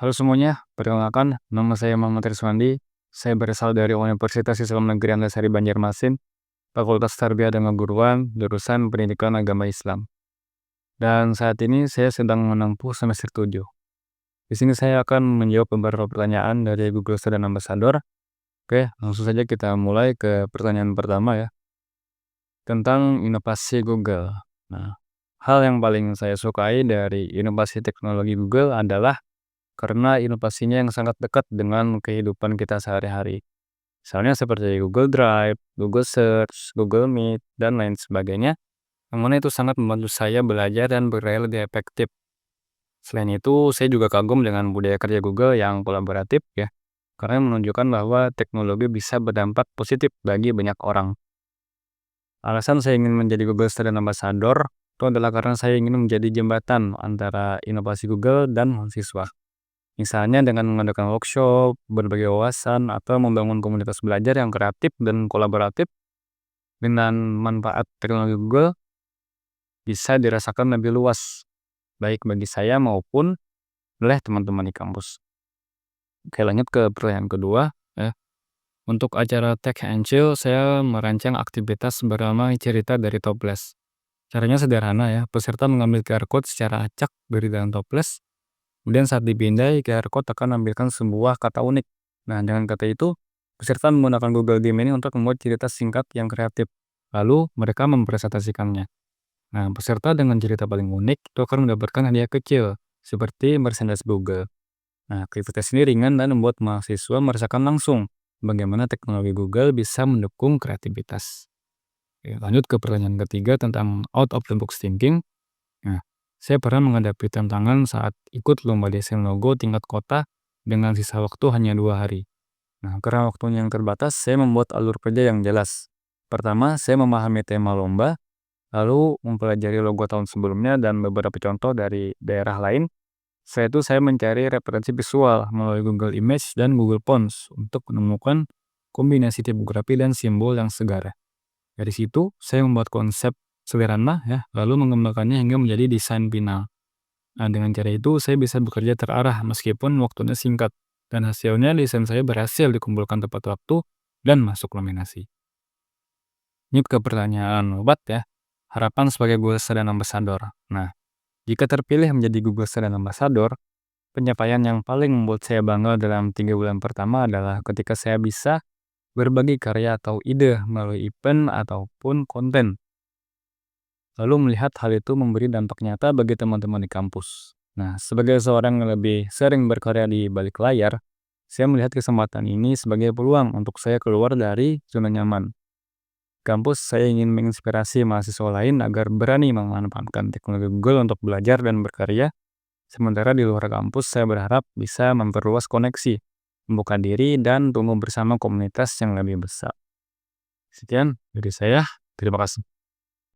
Halo semuanya, perkenalkan nama saya Muhammad Riswandi. Saya berasal dari Universitas Islam Negeri Antasari Banjarmasin, Fakultas Tarbiyah dan Keguruan, jurusan Pendidikan Agama Islam. Dan saat ini saya sedang menempuh semester 7. Di sini saya akan menjawab beberapa pertanyaan dari Google Student Ambassador. Oke, langsung saja kita mulai ke pertanyaan pertama ya, tentang inovasi Google. Nah, hal yang paling saya sukai dari inovasi teknologi Google adalah karena inovasinya yang sangat dekat dengan kehidupan kita sehari-hari. Misalnya seperti Google Drive, Google Search, Google Meet, dan lain sebagainya. Yang mana itu sangat membantu saya belajar dan berkarya lebih efektif. Selain itu, saya juga kagum dengan budaya kerja Google yang kolaboratif ya. Karena menunjukkan bahwa teknologi bisa berdampak positif bagi banyak orang. Alasan saya ingin menjadi Google Student Ambassador itu adalah karena saya ingin menjadi jembatan antara inovasi Google dan mahasiswa. Misalnya dengan mengadakan workshop, berbagi wawasan, atau membangun komunitas belajar yang kreatif dan kolaboratif dengan manfaat teknologi Google bisa dirasakan lebih luas, baik bagi saya maupun oleh teman-teman di kampus. Oke, lanjut ke pertanyaan kedua. Ya. Untuk acara Tech and Chill, saya merancang aktivitas bernama Cerita dari Toples. Caranya sederhana ya, peserta mengambil QR code secara acak dari dalam toples. Kemudian saat dipindai, QR code akan menampilkan sebuah kata unik. Nah, dengan kata itu, peserta menggunakan Google Gemini untuk membuat cerita singkat yang kreatif. Lalu, mereka mempresentasikannya. Nah, peserta dengan cerita paling unik itu akan mendapatkan hadiah kecil, seperti merchandise Google. Nah, aktivitas ini ringan dan membuat mahasiswa merasakan langsung bagaimana teknologi Google bisa mendukung kreativitas. Oke, lanjut ke pertanyaan ketiga tentang out of the box thinking. Nah, saya pernah menghadapi tantangan saat ikut lomba desain logo tingkat kota dengan sisa waktu hanya 2 hari. Nah, karena waktunya yang terbatas, saya membuat alur kerja yang jelas. Pertama, saya memahami tema lomba, lalu mempelajari logo tahun sebelumnya dan beberapa contoh dari daerah lain. Setelah itu, saya mencari referensi visual melalui Google Image dan Google Fonts untuk menemukan kombinasi tipografi dan simbol yang segar. Dari situ, saya membuat konsep sederhana ya, lalu mengembangkannya hingga menjadi desain final. Nah, dengan cara itu saya bisa bekerja terarah meskipun waktunya singkat. Dan hasilnya desain saya berhasil dikumpulkan tepat waktu dan masuk nominasi. Ini ke pertanyaan obat ya. Harapan sebagai Google Student Ambassador. Nah, jika terpilih menjadi Google Student Ambassador, pencapaian yang paling membuat saya bangga dalam 3 bulan pertama adalah ketika saya bisa berbagi karya atau ide melalui event ataupun konten. Lalu melihat hal itu memberi dampak nyata bagi teman-teman di kampus. Nah, sebagai seorang yang lebih sering berkarya di balik layar, saya melihat kesempatan ini sebagai peluang untuk saya keluar dari zona nyaman. Kampus, saya ingin menginspirasi mahasiswa lain agar berani memanfaatkan teknologi Google untuk belajar dan berkarya. Sementara di luar kampus, saya berharap bisa memperluas koneksi, membuka diri, dan tumbuh bersama komunitas yang lebih besar. Sekian dari saya. Terima kasih.